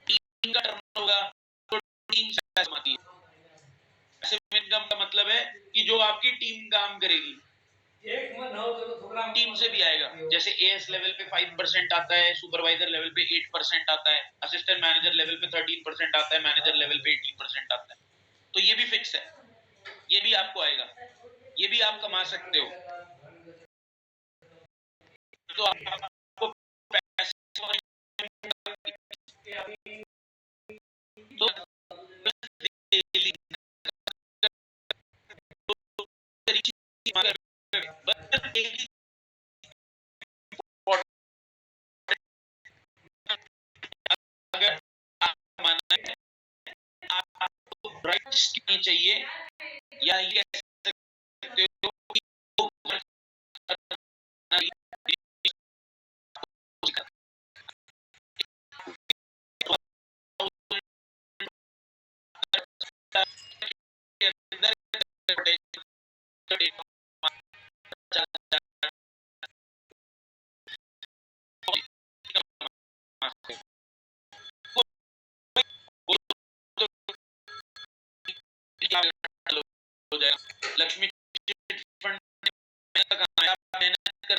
Team का turnover होगा तो टीम पैसा कमाती है। पैसिव इनकम का मतलब है कि जो आपकी टीम काम करेगी, टीम से भी आएगा। जैसे एएस लेवल पे 5% आता है, सुपरवाइजर लेवल पे 8% आता है, असिस्टेंट मैनेजर लेवल पे 13% आता है, मैनेजर लेवल पे 18% आता है। तो ये भी फिक्स है, ये भी आपको आएगा, ये भी आप कमा सकते हो। तो आपको पैसे तो अगर आप मानना है आपको ब्राइट चाहिए या ये सकते हो लक्ष्मी फंड मेहनत कर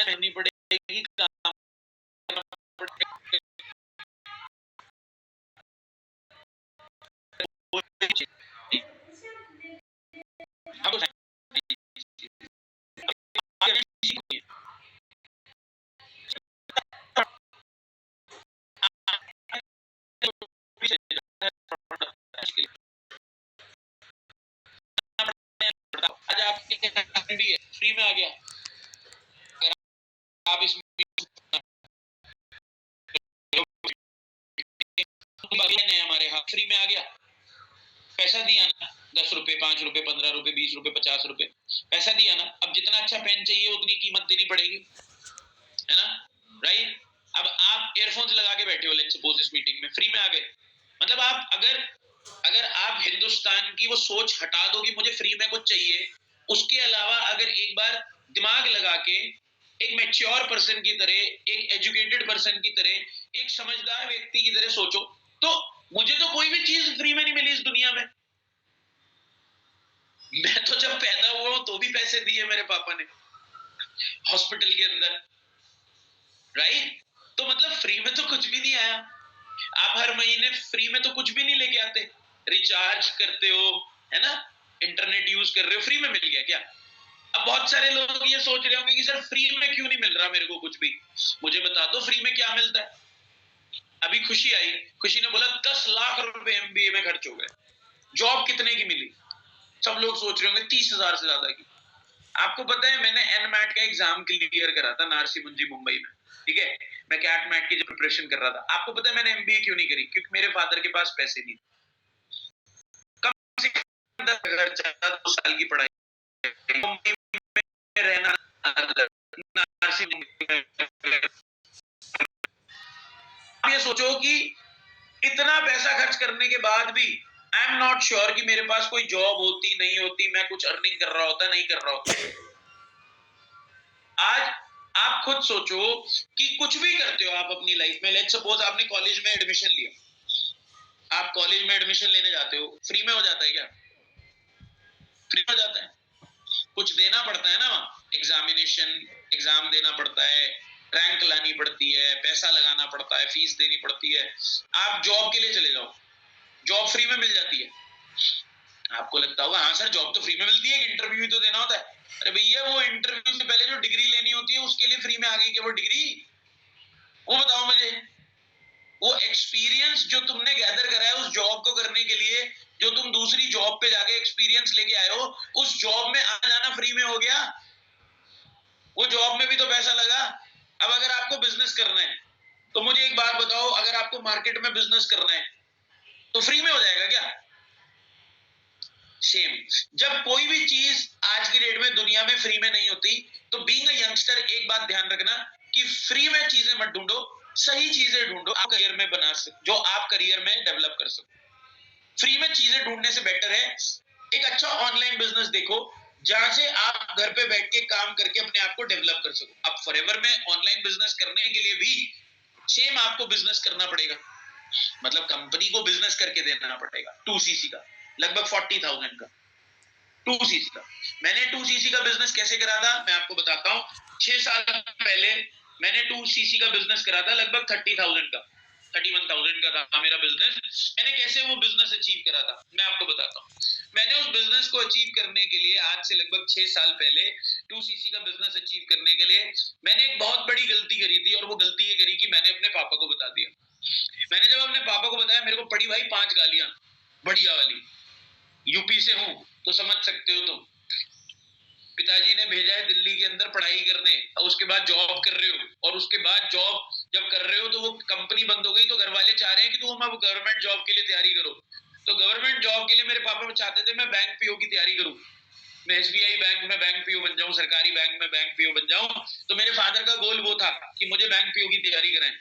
करनी पड़ेगी, काम करना पड़ेगा। आज आपके भी है, फ्री में आ गया, आप इसमें हमारे यहाँ फ्री में आ गया, पैसा दिया ना, 10 रुपए 5 रुपए 15 रुपए 20 रुपए 50 रुपए पैसा दिया ना, अब जितना अच्छा पेन चाहिए उतनी कीमत देनी पड़ेगी, है ना, राइट। अब आप एयरफोन्स लगा के बैठे हो, लेट्स सपोज इस मीटिंग में फ्री में आ गए, मतलब आप अगर आप हिंदुस्तान की वो सोच हटा दो कि मुझे फ्री में कुछ चाहिए, उसके अलावा अगर एक बार दिमाग लगा के एक मैच्योर पर्सन की तरह, एक एजुकेटेड पर्सन की तरह, एक समझदार व्यक्ति की तरह सोचो, तो मुझे तो कोई भी चीज फ्री में नहीं मिली इस दुनिया में। मैं तो जब पैदा हुआ हूं तो भी पैसे दिए मेरे पापा ने हॉस्पिटल के अंदर, राइट। तो मतलब फ्री में तो कुछ भी नहीं आया। आप हर महीने फ्री में तो कुछ भी नहीं लेके आते, रिचार्ज करते हो, है ना, इंटरनेट यूज कर रहे हो, फ्री में मिल गया क्या? अब बहुत सारे लोग ये सोच रहे होंगे कि सर फ्री में क्यों नहीं मिल रहा मेरे को कुछ भी, मुझे बता दो फ्री में क्या मिलता है। अभी खुशी आई, खुशी ने बोला 10 लाख रुपए एमबीए में खर्च हो गए, जॉब कितने की मिली? सब लोग सोच रहे होंगे 30,000 से ज्यादा की। आपको पता है मैंने एनमैट का एग्जाम क्लियर करा था नारसी मुंजी मुंबई में, ठीक है, मैं कैट मैट की जो प्रिपरेशन कर रहा था। आपको पता है मैंने एमबीए क्यों नहीं करी? क्योंकि मेरे फादर के पास पैसे नहीं, कम से कम 10,000 2 साल की पढ़ाई मुंबई में रहना, नारसी आप ये सोचो कि इतना पैसा खर्च करने के बाद भी आई एम नॉट श्योर कि मेरे पास कोई जॉब होती नहीं होती, मैं कुछ अर्निंग कर रहा होता नहीं कर रहा होता। आज आप खुद सोचो कि कुछ भी करते हो आप अपनी लाइफ में, लेट्स सपोज आपने कॉलेज में एडमिशन लिया, आप कॉलेज में एडमिशन लेने जाते हो, फ्री में हो जाता है क्या? फ्री हो जाता है? कुछ देना पड़ता है ना, एग्जामिनेशन एग्जाम देना पड़ता है, रैंक लानी पड़ती है, पैसा लगाना पड़ता है, फीस देनी पड़ती है। आप जॉब के लिए चले जाओ, जॉब फ्री में मिल जाती है। आपको लगता होगा हाँ सर जॉब तो फ्री में मिलती है, इंटरव्यू तो देना होता है। अरे भैया वो इंटरव्यू से पहले जो डिग्री लेनी होती है उसके लिए फ्री में आ गई क्या वो डिग्री? वो बताओ मुझे। वो एक्सपीरियंस जो तुमने गैदर करा है उस जॉब को करने के लिए, जो तुम दूसरी जॉब पे जाके एक्सपीरियंस लेके आए हो, उस जॉब में आना जाना फ्री में हो गया, वो जॉब में भी तो पैसा लगा। अब अगर आपको बिजनेस करना है तो मुझे एक बात बताओ, अगर आपको मार्केट में बिजनेस करना है तो फ्री में हो जाएगा क्या? सेम, जब कोई भी चीज आज की डेट में दुनिया में फ्री में नहीं होती, तो बीइंग अ यंगस्टर एक बात ध्यान रखना कि फ्री में चीजें मत ढूंढो, सही चीजें ढूंढो आप करियर में बना सको, जो आप करियर में डेवलप कर सको। फ्री में चीजें ढूंढने से बेटर है एक अच्छा ऑनलाइन बिजनेस देखो जहां से आप घर पे बैठ के काम करके अपने आप को डेवलप कर सको। अब फॉरएवर में ऑनलाइन बिजनेस करने के लिए भी सेम आपको बिजनेस करना पड़ेगा, मतलब कंपनी को बिजनेस करके देना पड़ेगा 2cc का, लगभग 40,000 का 2cc का। मैंने 2cc का बिजनेस कैसे करा था मैं आपको बताता हूँ। 6 साल पहले मैंने 2cc का बिजनेस करा था, लगभग 30,000 का, 31,000 का था मेरा बिजनेस। मैंने कैसे वो बिजनेस अचीव करा था मैं आपको बताता हूँ। मैंने उस बिजनेस को अचीव करने के लिए आज से लगभग 6 साल पहले 2cc का बिजनेस अचीव करने के लिए मैंने एक बहुत बड़ी गलती करी थी, और वो गलती ये करी कि मैंने अपने पापा को बता दिया। मैंने जब अपने पापा को बताया, मेरे को पड़ी भाई 5 गालियां, बढ़िया वाली। यूपी से हूं तो समझ सकते हो तुम। पिताजी ने भेजा है दिल्ली के अंदर पढ़ाई करने, और उसके बाद जॉब कर रहे हो, और उसके बाद जॉब जब कर रहे हो तो वो कंपनी बंद हो गई, तो घर वाले चाह रहे हैं कि तुम अब गवर्नमेंट जॉब के लिए तैयारी करो। तो गवर्नमेंट जॉब के लिए मेरे पापा चाहते थे मैं बैंक पीओ की तैयारी करूं, मैं एसबीआई बैंक में बैंक पीओ बन जाऊं, सरकारी बैंक में बैंक पीओ बन जाऊं। तो मेरे फादर का गोल वो था कि मुझे बैंक पीओ की तैयारी कराएं।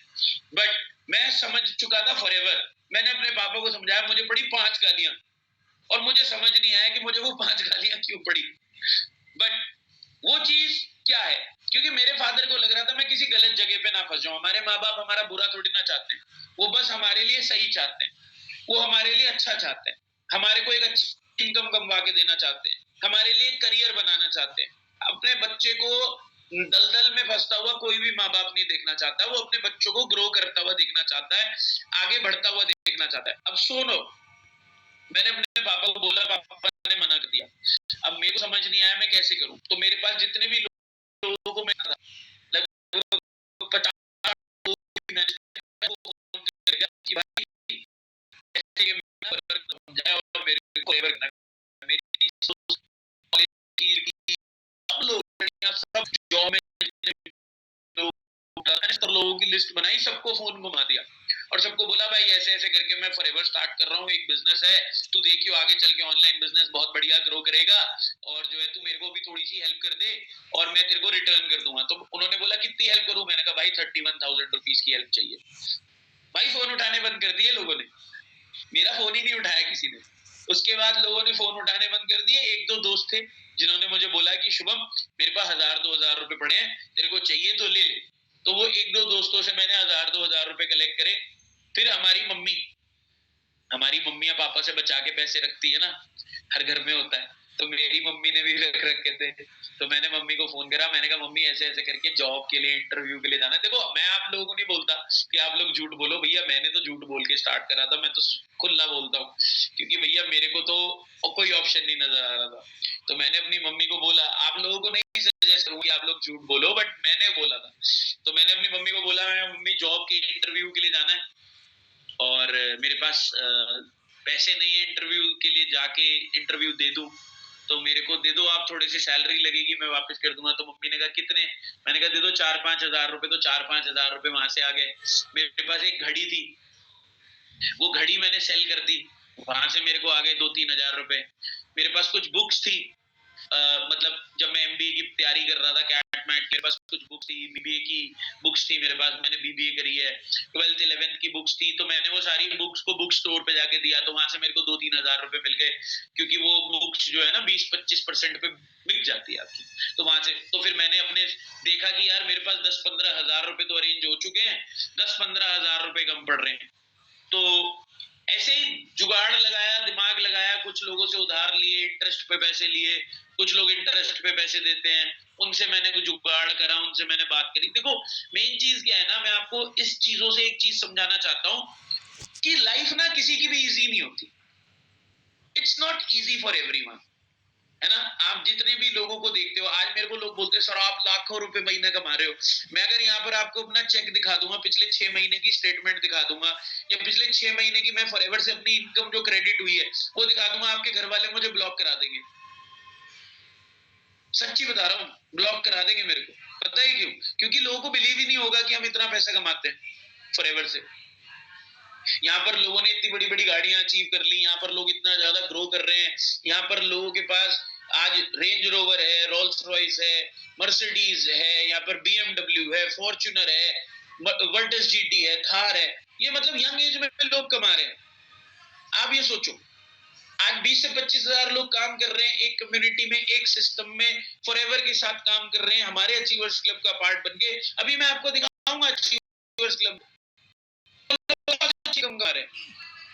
बट मैं समझ चुका था फॉरएवर। मैंने अपने पापा को समझाया, मुझे पड़ी 5 गालियां, और मुझे समझ नहीं आया कि मुझे वो 5 गालियां क्यों पड़ी। बट वो चीज क्या है, क्योंकि मेरे फादर को लग रहा था मैं किसी गलत जगह पे ना फंस जाऊं। हमारे माँ बाप हमारा बुरा थोड़ी ना चाहते हैं, वो बस हमारे लिए सही चाहते हैं, वो हमारे लिए अच्छा चाहते हैं, हमारे को एक अच्छी इनकम कमवा के देना चाहते हैं, हमारे लिए करियर बनाना चाहते हैं। अपने बच्चे को दलदल में फंसता हुआ कोई भी माँ बाप नहीं देखना चाहता, वो अपने बच्चों को ग्रो करता हुआ देखना चाहता है, आगे बढ़ता हुआ देखना चाहता है। अब सुनो, मैंने अपने पापा को बोला, पापा ने मना कर दिया। अब मेरे को समझ नहीं आया मैं कैसे करूं। तो मेरे पास जितने भी लोगों को मैं लगभग 50 सब जॉब में लोगों की लिस्ट बनाई, सबको फोन घुमा दिया और सबको बोला भाई ऐसे ऐसे करके मैं फॉरएवर स्टार्ट कर रहा हूँ, एक बिजनेस है, तू देखियो आगे चल के ऑनलाइन बिजनेस बहुत बढ़िया ग्रो करेगा, और जो है तू मेरे को भी थोड़ी सी हेल्प कर दे और मैं तेरे को रिटर्न कर दूंगा। तो उन्होंने बोला कितनी हेल्प करूं? मैंने कहा भाई 31,000 रुपीज की हेल्प चाहिए। भाई फोन उठाने बंद कर दिए लोगों ने, मेरा फोन ही नहीं उठाया किसी ने। उसके बाद लोगों ने फोन उठाने बंद कर दिए। एक दो दोस्त थे जिन्होंने मुझे बोला कि शुभम मेरे पास 1,000-2,000 रुपए पड़े हैं, तेरे को चाहिए तो ले ले। तो वो एक दो दोस्तों से मैंने 1,000-2,000 रुपए कलेक्ट करे। फिर हमारी मम्मी पापा से बचा के पैसे रखती है ना, हर घर में होता है, तो मेरी मम्मी ने भी रख रखे थे। तो मैंने मम्मी को फोन करा, मैंने कहा मम्मी ऐसे ऐसे करके जॉब के लिए इंटरव्यू के लिए जाना है। देखो मैं आप लोगों को नहीं बोलता कि आप लोग झूठ बोलो, भैया मैंने तो झूठ बोल के स्टार्ट करा था, मैं तो खुला बोलता हूँ, क्योंकि भैया मेरे को तो कोई ऑप्शन नहीं नजर आ रहा था। तो मैंने अपनी मम्मी को बोला, आप लोगों को नहीं सजेस्ट करूंगी आप लोग झूठ बोलो, बट मैंने बोला था। तो मैंने अपनी मम्मी को बोला, मम्मी जॉब के इंटरव्यू के लिए जाना है और मेरे पास पैसे नहीं है इंटरव्यू के लिए जाके इंटरव्यू दे दूं, तो मेरे को दे दो आप, थोड़ी सी सैलरी लगेगी मैं वापस कर दूंगा। तो मम्मी ने कहा कितने? मैंने कहा दे दो 4-5 हजार रुपए। तो 4-5 हजार रुपए वहां से आ गए। मेरे पास एक घड़ी थी, वो घड़ी मैंने सेल कर दी, वहां से मेरे को आ गए 2-3 हजार रुपए। मेरे पास कुछ बुक्स थी, मतलब जब मैं एमबीए की तैयारी कर रहा था कैट मैट, मेरे पास कुछ बुक्स थी, बीबीए की बुक्स थी मेरे पास, मैंने बीबीए करी है, 12th 11th की बुक्स थी। तो मैंने वो सारी बुक्स को बुक स्टोर पे जाके दिया, तो वहां से मेरे को 2-3 हजार रुपए मिल गए, क्योंकि वो बुक्स जो है ना 20-25% पे बिक जाती है आपकी। तो वहां से तो फिर मैंने अपने देखा कि यार मेरे पास 10-15 हजार रुपए तो अरेंज हो चुके हैं, 10-15 हजार रुपए कम पड़ रहे हैं। तो ऐसे ही जुगाड़ लगाया, दिमाग लगाया, कुछ लोगों से उधार लिए, इंटरेस्ट पे पैसे लिए, कुछ लोग इंटरेस्ट पे पैसे देते हैं, उनसे मैंने कुछ जुगाड़ करा, उनसे मैंने बात करी। देखो मेन चीज क्या है ना, मैं आपको इस चीजों से एक चीज समझाना चाहता हूँ कि लाइफ ना किसी की भी इजी नहीं होती। It's not easy for everyone, है ना। आप जितने भी लोगों को देखते हो, आज मेरे को लोग बोलते हैं सर आप लाखों रुपए महीने कमा रहे हो। मैं अगर यहाँ पर आपको अपना चेक दिखा दूंगा, पिछले 6 महीने की स्टेटमेंट दिखा दूंगा, या पिछले 6 महीने की मैं फॉरएवर से अपनी इनकम जो क्रेडिट हुई है वो दिखा दूंगा, आपके घर वाले मुझे ब्लॉक करा देंगे। सच्ची बता रहा हूँ, ब्लॉक करा देंगे मेरे को। पता है क्यों? क्योंकि लोगों को बिलीव ही नहीं होगा कि हम इतना पैसा कमाते हैं फॉरएवर से। यहाँ पर लोगों ने इतनी बड़ी बड़ी गाड़ियां अचीव कर ली, यहाँ पर लोग इतना ज्यादा ग्रो कर रहे हैं, यहाँ पर लोगों के पास आज रेंज रोवर है, रोल्स रॉयस है, मर्सिडीज है, यहाँ पर बीएमडब्ल्यू है, फॉर्च्यूनर है, वर्टस जीटी है, थार है। ये मतलब यंग एज में लोग कमा रहे हैं। आप ये सोचो, आज 20 से 25,000 लोग काम कर रहे हैं एक कम्युनिटी में, एक सिस्टम में, फॉरएवर के साथ काम कर रहे हैं हमारे अचीवर्स क्लब का पार्ट बन के। अभी मैं आपको दिखाऊंगा अचीवर्स क्लब है।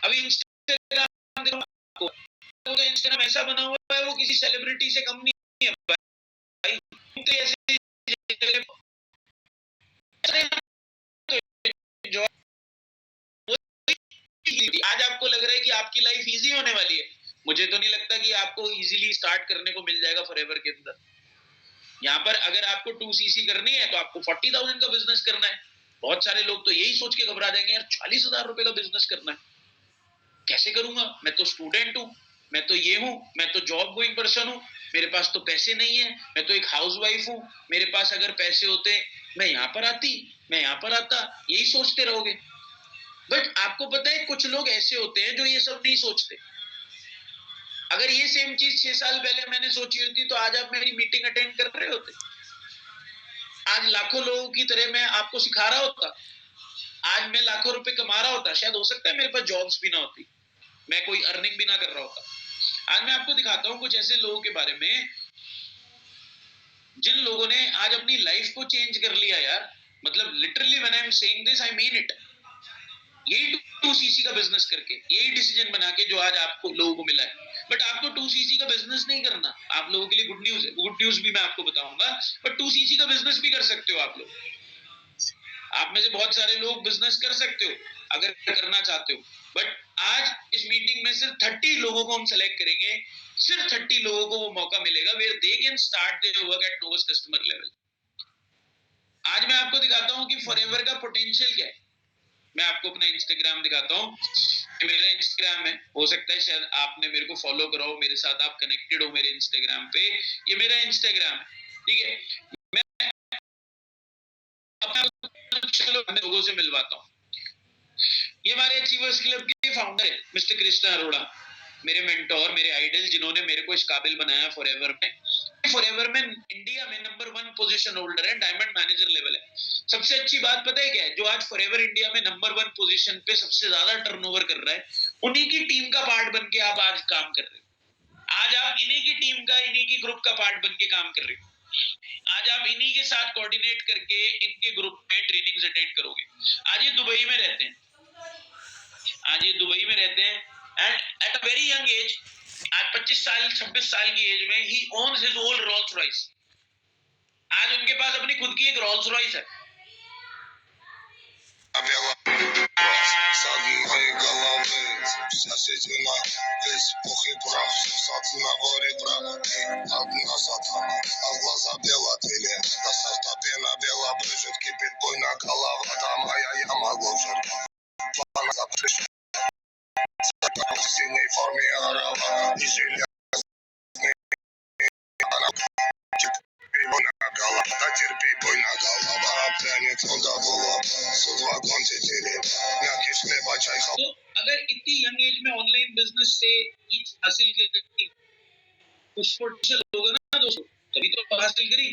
अभी इंस्टाग्राम देखो, इंस्टाग्राम ऐसा बना हुआ है वो किसी सेलिब्रिटी से कम नहीं है भाई। आज आपको लग रहा है कि आपकी लाइफ इजी होने वाली है, मुझे तो नहीं लगता कि आपको इजीली स्टार्ट करने को मिल जाएगा फॉरएवर के अंदर। यहाँ पर अगर आपको 2cc करनी है तो आपको 40,000 का बिजनेस करना है। बहुत सारे लोग तो यही सोच के घबरा जाएंगे, यार 40,000 रुपए का बिजनेस करना है, कैसे करूंगा, मैं तो स्टूडेंट हूँ, मैं तो ये हूँ, मैं तो जॉब गोइंग पर्सन हूँ, मेरे पास तो पैसे नहीं है, मैं तो एक हाउस वाइफ हूँ, मेरे पास अगर पैसे होते मैं यहाँ पर आती, मैं यहाँ पर आता, यही सोचते रहोगे। बट आपको पता है कुछ लोग ऐसे होते हैं जो ये सब नहीं सोचते। अगर ये सेम चीज 6 साल पहले मैंने सोची होती तो आज आप मेरी मीटिंग अटेंड कर रहे होते, आज लाखों लोगों की तरह मैं आपको सिखा रहा होता, आज मैं लाखों रुपए कमा रहा होता, शायद हो सकता है मेरे पास जॉब्स भी ना होती, मैं कोई अर्निंग भी ना कर रहा होता। आज मैं आपको दिखाता हूँ कुछ ऐसे लोगों के बारे में जिन लोगों ने आज अपनी लाइफ को चेंज कर लिया यार। मतलब literally when I am saying this I mean it. यही 2cc का बिजनेस करके, यही डिसीजन बना के जो आज आपको लोगों को मिला है। बट आपको 2cc का बिजनेस नहीं करना, आप लोगों के लिए गुड न्यूज है, गुड न्यूज भी मैं आपको बताऊंगा। बट 2cc का बिजनेस भी कर सकते हो आप लोग। आप में से बहुत सारे लोग बिजनेस कर सकते हो अगर करना चाहते हो। बट आज इस मीटिंग में सिर्फ 30 लोगों को हम सेलेक्ट करेंगे, सिर्फ 30 लोगों को वो मौका मिलेगा where they can start their work at novice customer level. आज मैं आपको दिखाता हूँ कि फॉरएवर का पोटेंशियल क्या है। मैं आपको अपना इंस्टाग्राम दिखाता हूँ, मेरा इंस्टाग्राम है, हो सकता है शायद आपने मेरे को फॉलो करा हो, मेरे साथ आप कनेक्टेड हो मेरे इंस्टाग्राम पे, ये मेरा इंस्टाग्राम है, ठीक है। मैं चलो लोगों से मिलवाता हूँ। ये हमारे अचीवर्स क्लब के फाउंडर है मिस्टर कृष्णा अरोड़ा, मेरे मेंटोर, मेरे आइडल, जिन्होंने मेरे को इस काबिल बनाया फॉरएवर में। फॉरएवर में इंडिया में नंबर 1 पोजीशन होल्डर है, डायमंड मैनेजर लेवल है। सबसे अच्छी बात पता है क्या है, जो आज फॉरएवर इंडिया में नंबर 1 पोजीशन पे सबसे ज्यादा टर्नओवर कर रहा है, उन्हीं की टीम का पार्ट बन के आप आज काम कर रहे हो। आज आप इन्हीं की टीम का, इन्हीं की ग्रुप का पार्ट बन के काम कर रहे हो। आज आप इन्हीं के साथ कोऑर्डिनेट करके इनके ग्रुप में ट्रेनिंग्स अटेंड करोगे। आज ये दुबई में रहते हैं, आज ये दुबई में रहते हैं, and at a very young age, आज 25 साल 26 साल की एज में ही owns his own Rolls Royce. आज उनके पास अपनी खुद की एक रोल्स रॉयस है। तो अगर इतनी यंग एज में ऑनलाइन बिजनेस से हासिल करके कुछ पोटेंशियल होगा ना दोस्तों, तभी तो हासिल करी।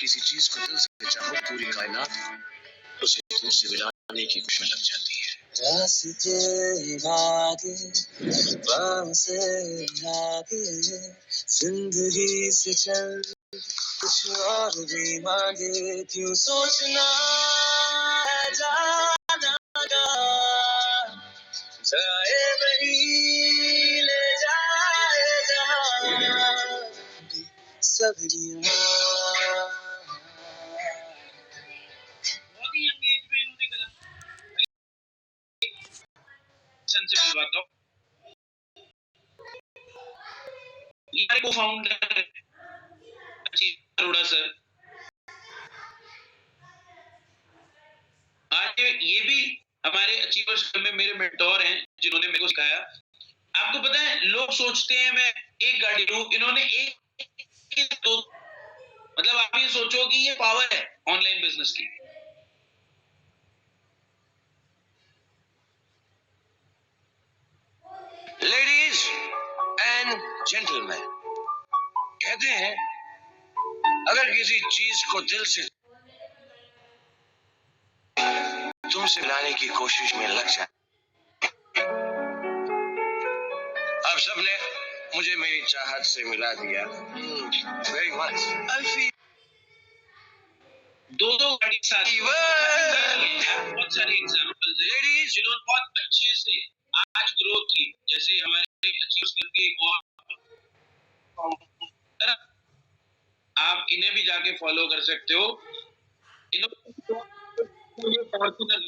किसी चीज को दिल से चाहो, पूरी कायनात उसे तुमसे मिलाने की कोशिश में लग जाती है। रास्ते लागे बांसे लागे, जिंदगी से चल कुछ और भी मांगे, क्यों सोचना है जाना जाए वही ले जाए जहां सगरिया। बहुत ही यंग एज में इन्होंने करा। से मिलवाता हूँ, ये को फाउंडर अरोड़ा सर। आज ये भी हमारे अचीवर्स में मेरे मेंटोर हैं, जिन्होंने मेरे को सिखाया। आपको पता है लोग सोचते हैं मैं एक गाड़ी लूं, इन्होंने एक दो, मतलब आप ये सोचो कि ये पावर है ऑनलाइन बिजनेस की। लेडीज एंड जेंटलमैन, कहते हैं अगर किसी चीज को दिल से तुमसे मिलाने की कोशिश में लग जाए। अब सबने मुझे मेरी चाहत से मिला दिया। वेरी मच आई फील दो गाड़ी साथी बहुत सारे एग्जांपल्स है जिन्होंने बहुत अच्छे से आज ग्रोथ की, जैसे हमारे अचीव्स क्लब के एक और, आप इन्हें भी जाके फॉलो कर सकते हो। फॉर्चूनर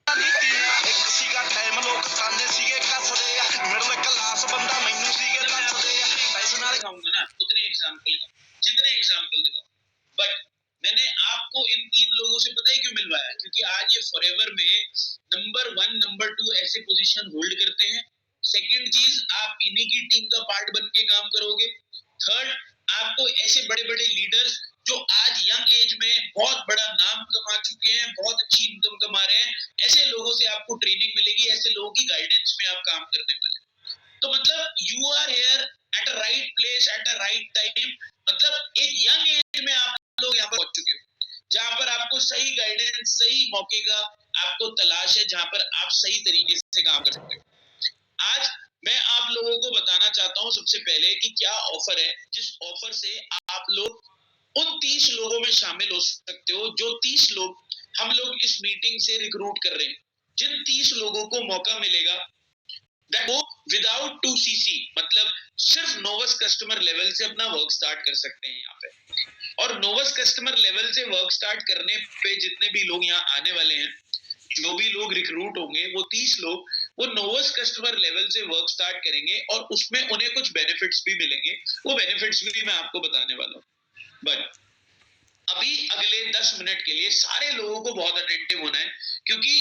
किसी का टाइम लोग कांदे सीगे कसदे मिडल क्लास बंदा मैनू सीगे दसदे पैसे नाल दिखाऊंगा ना उतने एग्जांपल का, जितने एग्जांपल दिखाओ, बट मैंने आपको इन 3 लोगों से पता है क्यों मिलवाया, क्योंकि आज ये फॉरएवर में नंबर 1 नंबर 2 ऐसे पोजीशन होल्ड करते हैं। सेकंड चीज, आप इन्हीं की टीम का पार्ट बन के काम करोगे। थर्ड, आपको ऐसे बड़े बड़े लीडर्स जो आज यंग एज में बहुत बड़ा नाम कमा चुके हैं, बहुत अच्छी इनकम कमा रहे हैं, ऐसे लोगों से आपको ट्रेनिंग मिलेगी, ऐसे लोगों की गाइडेंस में आप काम करने वाले। तो मतलब you are here at a right place at a right time. मतलब एक यंग एज में आप लोग यहाँ पर पहुंच चुके हो, जहां पर आपको सही गाइडेंस, सही मौके का आपको तलाश है, जहां पर आप सही तरीके से काम कर सकते हो। आज मैं आप लोगों को बताना चाहता हूं सबसे पहले कि क्या ऑफर है, जिस ऑफर से आप लोग उन 30 लोगों में शामिल हो सकते हो, जो 30 लोग हम लोग इस मीटिंग से रिक्रूट कर रहे हैं। जिन 30 लोगों को मौका मिलेगा वो विदाउट 2cc, मतलब सिर्फ नोवस कस्टमर लेवल से अपना वर्क स्टार्ट कर सकते हैं यहाँ पे। और नोवस कस्टमर लेवल से वर्क स्टार्ट करने पे जितने भी लोग यहाँ आने वाले हैं, जो भी लोग रिक्रूट होंगे, वो 30 लोग वो नोवस कस्टमर लेवल से वर्क स्टार्ट करेंगे और उसमें उन्हें कुछ बेनिफिट्स भी मिलेंगे। वो बेनिफिट्स भी मैं आपको बताने वाला हूँ। बट अभी अगले 10 मिनट के लिए सारे लोगों को बहुत अटेंटिव होना है, क्योंकि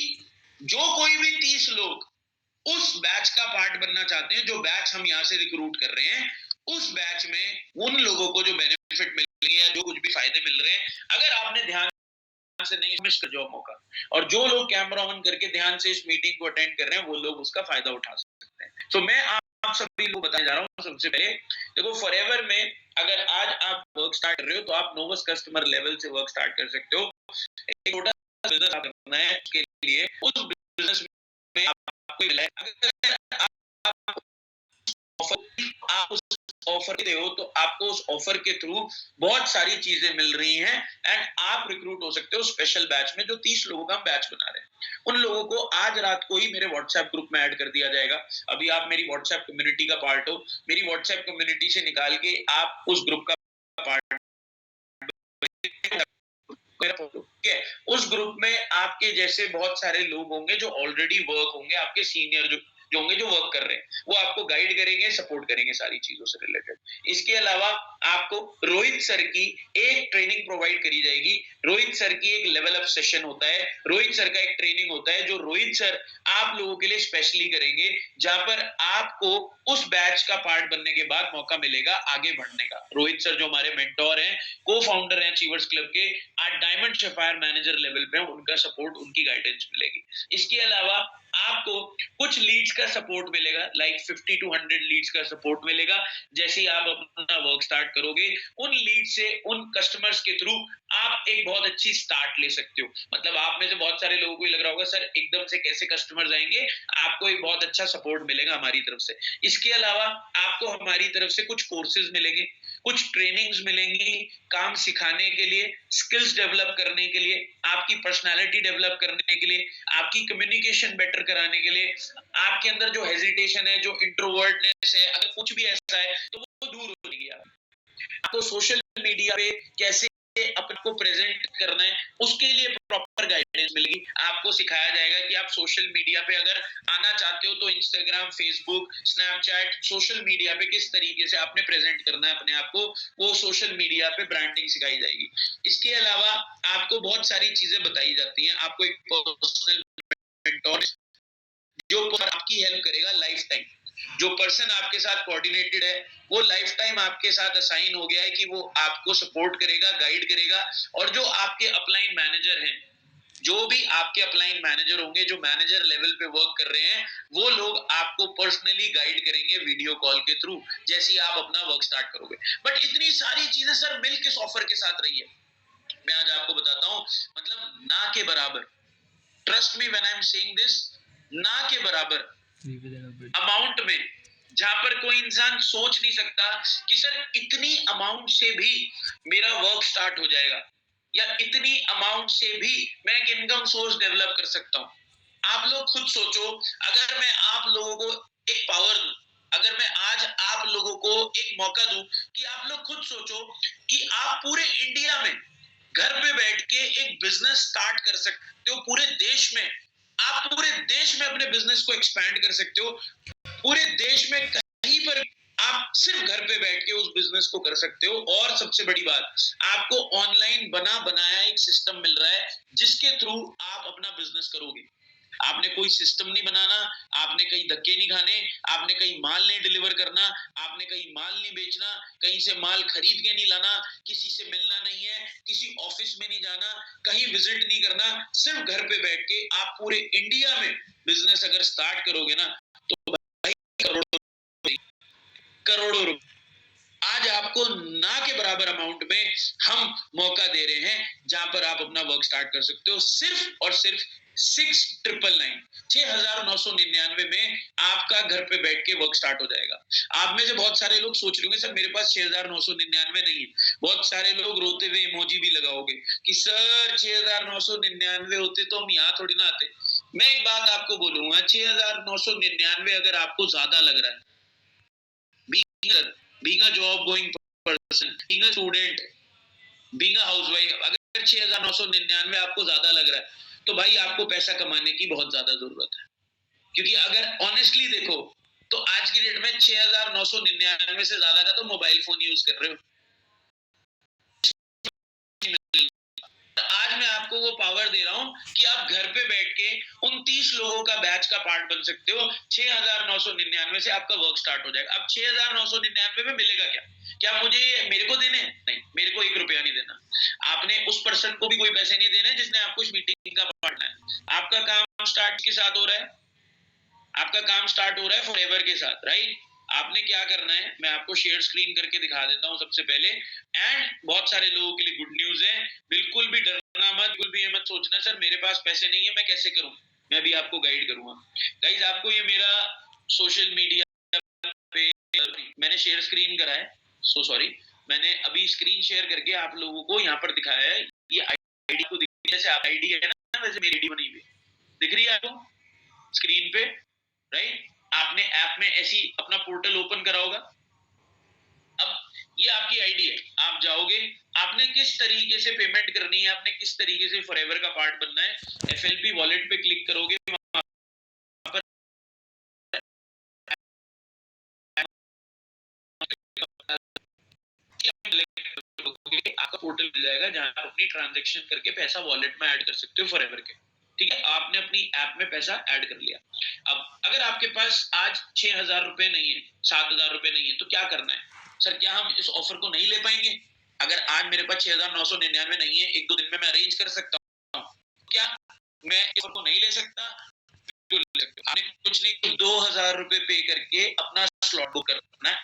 जो कोई भी 30 लोग उस बैच का पार्ट बनना चाहते हैं, जो बैच हम यहाँ से रिक्रूट कर रहे हैं, उस बैच में उन लोगों को जो बेनिफिट मिल रही है, जो कुछ भी फायदे मिल रहे हैं, अगर आपने ध्यान से नहीं मिस कर जाओ मौका, और जो लोग कैमरा ऑन करके ध्यान से इस मीटिंग को अटेंड कर रहे हैं, वो लोग उसका फायदा उठा सकते हैं। तो मैं आप सभी लोग बताने जा रहा हूँ। सबसे पहले देखो, फॉरएवर में अगर आज आप वर्क स्टार्ट कर रहे हो तो आप नोवस कस्टमर लेवल से वर्क स्टार्ट कर सकते हो। एक छोटा बिजनेस आप करना है, उसके लिए उस बिजनेस में आपको मिला है, अगर आप उस ऑफर दे हो तो आपको उस ऑफर के थ्रू बहुत सारी चीजें मिल रही हैं एंड आप रिक्रूट हो सकते हो स्पेशल बैच में, जो 30 लोगों का बैच बना रहे हैं। उन लोगों को आज रात को ही मेरे व्हाट्सएप ग्रुप में ऐड कर दिया जाएगा। अभी आप मेरी व्हाट्सएप कम्युनिटी का पार्ट हो, मेरी व्हाट्सएप कम्युनिटी से निकाल के आप उस ग्रुप का पार्ट, उस ग्रुप में आपके जैसे बहुत सारे लोग होंगे जो ऑलरेडी वर्क होंगे, आपके सीनियर जो होंगे, जो वर्क कर रहे हैं, वो आपको गाइड करेंगे, सपोर्ट करेंगे सारी चीजों से रिलेटेड। इसके अलावा आपको रोहित सर की एक ट्रेनिंग प्रोवाइड करी जाएगी। रोहित सर की एक लेवल अप सेशन होता है, रोहित सर का एक ट्रेनिंग होता है जो रोहित सर आप लोगों के लिए स्पेशली करेंगे, जहां पर आपको उस बैच का पार्ट बनने के बाद मौका मिलेगा आगे बढ़ने का। रोहित सर जो हमारे मेंटोर हैं, को फाउंडर हैं अचीवर्स क्लब के, आज डायमंड शेफायर मैनेजर लेवल पे, उनका सपोर्ट, उनकी गाइडेंस मिलेगी। इसके अलावा आपको कुछ लीड्स का सपोर्ट मिलेगा, लाइक 50 to 100 लीड्स का सपोर्ट मिलेगा। जैसे ही आप अपना वर्क स्टार्ट करोगे, उन लीड से, उन कस्टमर्स के थ्रू आप एक बहुत अच्छी स्टार्ट ले सकते हो। मतलब आप में से बहुत सारे लोगों को लग रहा होगा, सर एकदम से कैसे कस्टमर्स आएंगे, आपको एक बहुत अच्छा सपोर्ट मिलेगा हमारी तरफ से। इसके अलावा आपको हमारी तरफ से कुछ कोर्सेज मिलेंगे, कुछ ट्रेनिंग्स मिलेंगी, काम सिखाने के लिए, स्किल्स डेवलप करने के लिए, आपकी पर्सनालिटी डेवलप करने के लिए, आपकी कम्युनिकेशन बेटर कराने के लिए, आपके अंदर जो हेजिटेशन है, जो इंट्रोवर्टनेस है, अगर कुछ भी ऐसा है तो वो दूर हो जाएगी। आपको सोशल मीडिया पे कैसे अपने को प्रेजेंट करना है, उसके लिए प्रॉपर गाइडेंस मिलेगी। आपको सिखाया जाएगा कि आप सोशल मीडिया पे अगर आना चाहते हो तो Instagram, Facebook, Snapchat, social media पे किस तरीके से आपने प्रेजेंट करना है अपने आप को, वो सोशल मीडिया पे ब्रांडिंग सिखाई जाएगी। इसके अलावा आपको बहुत सारी चीजें बताई जाती हैं। आपको एक पर्सनल मेंटर जो आपकी हेल्प करेगा लाइफ टाइम, जो पर्सन आपके साथ कोऑर्डिनेटेड है, वो लाइफ टाइम आपके साथ असाइन हो गया है कि वो आपको सपोर्ट करेगा, गाइड करेगा। और जो आपके अपलाइन मैनेजर हैं, जो भी आपके अपलाइन मैनेजर होंगे, जो मैनेजर लेवल पे वर्क कर रहे हैं, वो लोग आपको पर्सनली गाइड करेंगे वीडियो कॉल के थ्रू, जैसे ही आप अपना वर्क स्टार्ट करोगे। बट इतनी सारी चीजें सर मिल किस ऑफर के साथ रही है, मैं आज आपको बताता हूँ। मतलब ना के बराबर, trust me when I am saying this, ना के बराबर अमाउंट में, जहां पर कोई इंसान सोच नहीं सकता कि सर इतनी अमाउंट से भी मेरा वर्क स्टार्ट हो जाएगा, या इतनी अमाउंट से भी मैं एक इनकम सोर्स डेवलप कर सकता हूं। आप लोग खुद सोचो, अगर मैं आप लोगों को एक पावर दूं, अगर मैं आज आप लोगों को एक मौका दूं कि आप लोग खुद सोचो कि आप पूरे इंडिया में घर पे बैठ के एक बिजनेस स्टार्ट कर सकते हो, पूरे देश में, आप पूरे देश में अपने बिजनेस को एक्सपैंड कर सकते हो, पूरे देश में कहीं पर आप सिर्फ घर पे बैठ के उस बिजनेस को कर सकते हो। और सबसे बड़ी बात, आपको ऑनलाइन बना बनाया एक सिस्टम मिल रहा है जिसके थ्रू आप अपना बिजनेस करोगे। आपने कोई सिस्टम नहीं बनाना, आपने कहीं धक्के नहीं खाने, आपने कहीं माल नहीं डिलीवर करना, आपने कहीं माल नहीं बेचना, कहीं से माल खरीद के नहीं लाना, किसी से मिलना नहीं है, किसी ऑफिस में नहीं जाना, कहीं विजिट नहीं करना, सिर्फ घर पे बैठ के आप पूरे इंडिया में बिजनेस अगर स्टार्ट करोगे ना, तो भाई करोड़ों रुपए आज आपको ना के बराबर अमाउंट में हम मौका दे रहे हैं, जहां पर आप अपना वर्क स्टार्ट कर सकते हो सिर्फ और सिर्फ 6,999 में आपका घर पे बैठ के वर्क स्टार्ट हो जाएगा। आप में से बहुत सारे लोग सोच रहे होंगे सर मेरे पास 6,999 नहीं है, बहुत सारे लोग रोते हुए इमोजी भी लगाओगे कि सर 6,999 होते तो हम यहाँ थोड़ी ना आते। मैं एक बात आपको बोलूंगा, 6,999 अगर आपको ज्यादा लग रहा है, being a job going person, being a student, being a housewife, अगर 6,999 आपको ज्यादा लग रहा है, तो भाई आपको पैसा कमाने की बहुत ज्यादा जरूरत है। क्योंकि अगर ऑनेस्टली देखो तो आज की डेट में 6,999 से ज्यादा का तो मोबाइल फोन यूज कर रहे हो। आज मैं आपको वो पावर दे रहा हूं कि आप घर पे बैठ के 29 लोगों का बैच का पार्ट बन सकते हो। 6,999 से आपका वर्क स्टार्ट हो जाएगा। अब 6,999 में मिलेगा क्या? क्या मुझे मेरे को देने? नहीं, मेरे को 1 रुपया नहीं देना। आपने उस पर्सन को भी कोई पैसे नहीं देने जिसने आपको इस मीटिंग का पार्ट है। आपका काम स्टार्ट के साथ हो रहा है, आपका काम स्टार्ट हो रहा है फॉरएवर के साथ, राइट? आपने क्या करना है, मैं आपको शेयर स्क्रीन करके दिखा देता हूं सबसे पहले। एंड बहुत सारे लोगों के लिए गुड न्यूज है, बिल्कुल भी डरना मत, बिल्कुल भी ये मत सोचना सर मेरे पास पैसे नहीं है मैं कैसे करूं। मैं भी आपको गाइड करूंगा। गाइज आपको ये मेरा सोशल मीडिया पे मैंने शेयर स्क्रीन करा है, सो सॉरी, मैंने अभी स्क्रीन शेयर करके आप लोगों को यहाँ पर दिखाया है। ये आईडी को जैसे आप आईडी है ना, वैसे मेरी आईडी बनी हुई दिख रही है आपको स्क्रीन पे, राइट? आपने ऐप में ऐसी अपना पोर्टल ओपन करा होगा। अब ये आपकी आईडी है, आप जाओगे, आपने किस तरीके से पेमेंट करनी है, आपने किस तरीके से फॉरएवर का पार्ट बनना है, एफएलपी वॉलेट पे क्लिक करोगे, आपका पोर्टल मिल जाएगा जहां आप अपनी ट्रांजैक्शन करके पैसा वॉलेट में ऐड कर सकते हो फॉरएवर के। ठीक है, आपने अपनी ऐप में पैसा ऐड कर लिया। अब अगर आपके पास आज 6,000 रुपए नहीं है, 7,000 रुपए नहीं है, तो क्या करना है? सर क्या हम इस ऑफर को नहीं ले पाएंगे? अगर आज मेरे पास 6,999 नहीं है, 1-2 दिन में मैं अरेंज कर सकता हूँ, क्या मैं इस ऑफर को नहीं ले सकता? आपने कुछ नहीं, 2,000 रुपए पे करके अपना स्लॉट बुक करना है।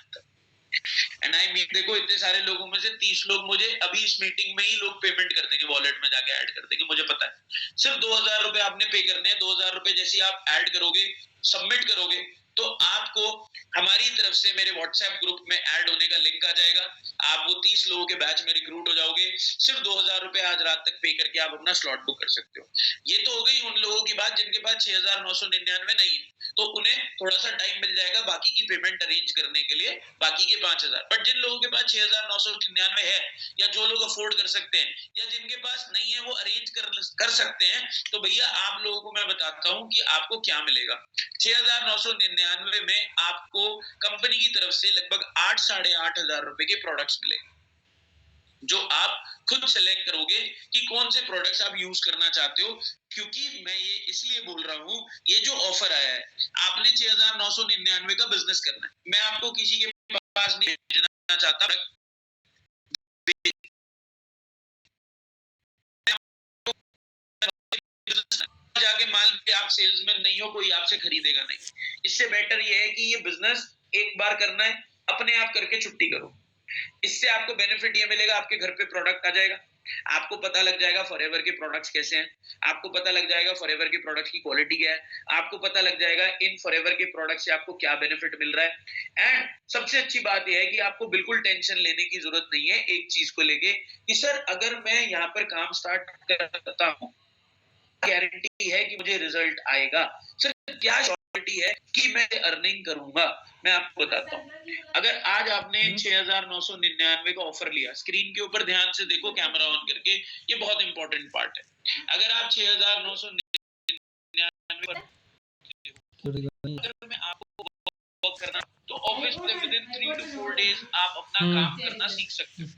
एंड आई मीन देखो, इतने सारे लोगों में से 30 लोग मुझे अभी इस मीटिंग में ही लोग पेमेंट कर देंगे, वॉलेट में जाके ऐड कर देंगे, मुझे पता है। सिर्फ 2,000 रुपए आपने पे करने हैं। 2,000 रुपए जैसे आप ऐड करोगे, सबमिट करोगे, तो आपको हमारी तरफ से मेरे व्हाट्सएप ग्रुप में ऐड होने का लिंक आ जाएगा। आप वो 30 लोगों के बैच में रिक्रूट हो जाओगे। सिर्फ 2,000 रुपए आज रात तक पे करके आप अपना स्लॉट बुक कर सकते हो। ये तो हो गई उन लोगों की बात जिनके पास 6,999 नहीं है, तो उन्हें थोड़ा सा टाइम मिल जाएगा बाकी की पेमेंट अरेंज करने के लिए, बाकी के 5,000। बट जिन लोगों के पास 6,999 है, या जो लोग अफोर्ड कर सकते हैं, या जिनके पास नहीं है वो अरेंज कर सकते हैं, तो भैया आप लोगों को मैं बताता हूँ कि आपको क्या मिलेगा। 6,999 में आपको कंपनी की तरफ से लगभग 8,500 रुपए के प्रोडक्ट्स मिलेंगे, जो आप खुद सेलेक्ट करोगे कि कौन से प्रोडक्ट्स आप यूज करना चाहते हो। क्योंकि मैं ये इसलिए बोल रहा हूँ, ये जो ऑफर आया है, आपने 6,999 का बिजनेस करना है, मैं आपको किसी के पास नहीं भेजना चाहता, जाके माल पे आप सेल्समैन नहीं हो, कोई आपसे खरीदेगा नहीं। इससे बेटर ये है कि ये बिजनेस एक बार करना है, अपने आप करके छुट्टी करो। इससे आपको बेनिफिट ये मिलेगा, आपके घर पे प्रोडक्ट आ जाएगा, आपको पता लग जाएगा फॉरएवर के प्रोडक्ट्स कैसे हैं, आपको पता लग जाएगा फॉरएवर के प्रोडक्ट्स की क्वालिटी क्या है, आपको पता लग जाएगा इन फॉरएवर के प्रोडक्ट से आपको क्या बेनिफिट मिल रहा है। एंड सबसे अच्छी बात यह है कि आपको बिल्कुल टेंशन लेने की जरूरत नहीं है एक चीज को लेके कि सर अगर मैं यहाँ पर काम स्टार्ट करता हूँ, गारंटी है कि मुझे रिजल्ट आएगा, सर क्या श्योरिटी है कि मैं अर्निंग करूंगा। मैं आपको बताता हूँ, अगर आज आपने 6,999 का ऑफर लिया, स्क्रीन के ऊपर ध्यान से देखो कैमरा ऑन करके, ये बहुत इंपॉर्टेंट पार्ट है। अगर आप 6,999 अगर मैं आपको वर्क करना तो obviously with in 3 to 4 days आप अपना काम करना सीख सकते हो।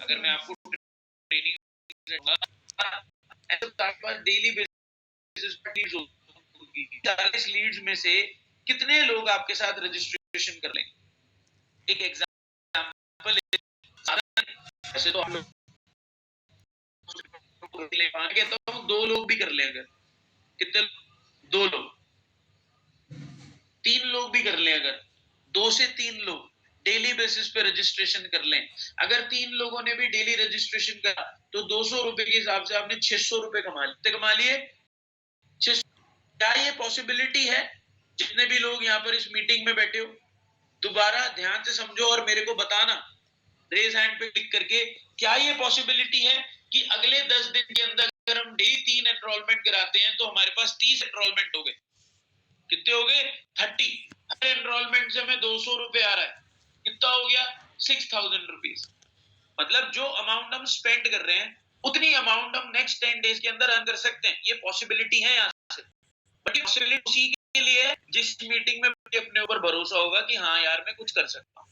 अगर मैं आपको ट्रेनिंग डेली बेसिस पर लीड्स होगी, 40 लीड्स में से कितने लोग आपके साथ रजिस्ट्रेशन कर लेंगे? एक एग्जांपल ऐसे तो आप लोग कहता हूँ 2 लोग भी कर लें, अगर कितने 2 लोग 3 लोग भी कर लें, अगर 2 से 3 लोग डेली बेसिस पे रजिस्ट्रेशन कर लें, अगर 3 लोगों ने भी डेली रजिस्ट्रेशन करा तो 200 रुपए के हिसाब से आपने 600 रुपए कमा लिए। क्या ये पॉसिबिलिटी है? जितने भी लोग यहाँ पर इस मीटिंग में बैठे हो, दोबारा ध्यान से समझो और मेरे को बताना रेज हैंड पे क्लिक करके, क्या ये पॉसिबिलिटी है कि अगले 10 दिन के अंदर अगर हम डेली 3 एनरोलमेंट कराते हैं तो हमारे पास 30 एनरोलमेंट हो गए। कितने हो गए? 30। हर एनरोलमेंट से हमें 200 रुपए आ रहा है, कितना हो गया? 6,000 रुपीज। मतलब जो अमाउंट हम स्पेंड कर रहे हैं उतनी अमाउंट हम नेक्स्ट 10 डेज के अंदर अर्न कर सकते हैं। ये पॉसिबिलिटी है यहाँ से, बट ये पॉसिबिलिटी उसी के लिए है जिस मीटिंग में अपने ऊपर भरोसा होगा कि हाँ यार मैं कुछ कर सकता हूँ।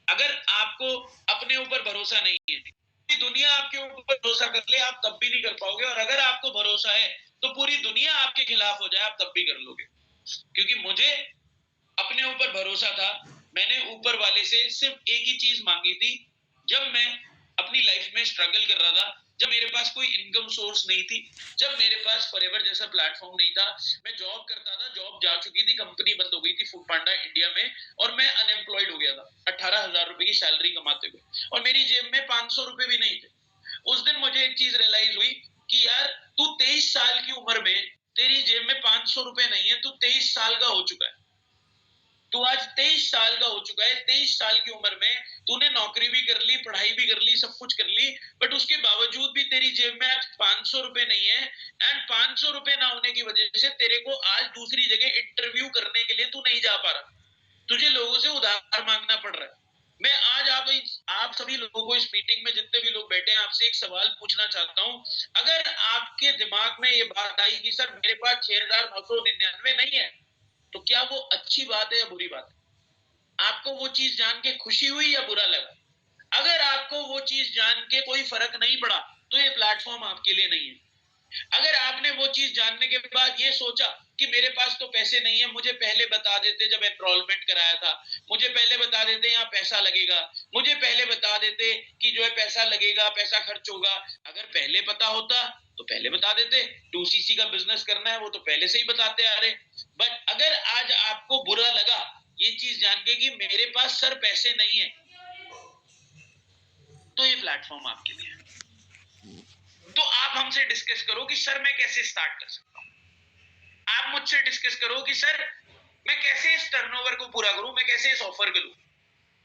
अगर आपको अपने ऊपर भरोसा नहीं है, दुनिया आपके ऊपर भरोसा कर ले आप तब भी नहीं कर पाओगे, और अगर आपको भरोसा है तो पूरी दुनिया आपके खिलाफ हो जाए आप तब भी कर लोगे। क्योंकि मुझे अपने ऊपर भरोसा था, मैंने ऊपर वाले से सिर्फ एक ही चीज मांगी थी। जब मैं अपनी लाइफ में स्ट्रगल कर रहा था, जब मेरे पास कोई इनकम सोर्स नहीं थी, जब मेरे पास फॉरएवर जैसा प्लेटफॉर्म नहीं था, मैं जॉब करता था, जॉब जा चुकी थी, कंपनी बंद हो गई थी फूड पांडा इंडिया में, और मैं अनएम्प्लॉयड हो गया था 18,000 रुपए की सैलरी कमाते हुए, और मेरी जेब में 500 रुपए भी नहीं थे। उस दिन मुझे एक चीज रियलाइज हुई कि यार तू 23 साल की उम्र में तेरी जेब में 500 रुपए नहीं है, तू 23 साल का हो चुका है, तू आज 23 साल का हो चुका है। 23 साल की उम्र में तूने नौकरी भी कर ली, पढ़ाई भी कर ली, सब कुछ कर ली, बट उसके बावजूद भी तेरी जेब में आज 500 रुपए नहीं है। एंड 500 रुपए ना होने की वजह से तेरे को आज दूसरी जगह इंटरव्यू करने के लिए तू नहीं जा पा रहा, तुझे लोगों से उधार मांगना पड़ रहा है। मैं आज आप सभी लोगों को, इस मीटिंग में जितने भी लोग बैठे हैं, आपसे एक सवाल पूछना चाहता हूं। अगर आपके दिमाग में ये बात आई कि सर मेरे पास 6,999 नहीं है, तो क्या वो अच्छी बात है या बुरी बात है? आपको वो चीज जान के खुशी हुई या बुरा लगा? अगर आपको वो चीज जान के कोई फर्क नहीं पड़ा तो ये प्लेटफॉर्म आपके लिए नहीं है। अगर आपने वो चीज जानने के बाद ये सोचा कि मेरे पास तो पैसे नहीं है, मुझे पहले बता देते जब एनरोलमेंट कराया था, मुझे पहले बता देते यहाँ पैसा लगेगा, मुझे पहले बता देते कि जो है पैसा लगेगा, पैसा खर्च होगा, अगर पहले पता होता तो पहले बता देते। 2cc का बिजनेस करना है वो तो पहले से ही बताते आ रहे। बट अगर आज आपको बुरा लगा ये चीज जान के कि मेरे पास सर पैसे नहीं है, तो ये प्लेटफॉर्म आपके लिए है। तो आप हमसे डिस्कस करो कि सर मैं कैसे स्टार्ट कर सकता हूं। आप मुझसे डिस्कस करो कि सर मैं कैसे इस टर्नओवर को पूरा करूं, मैं कैसे इस ऑफर को लूं।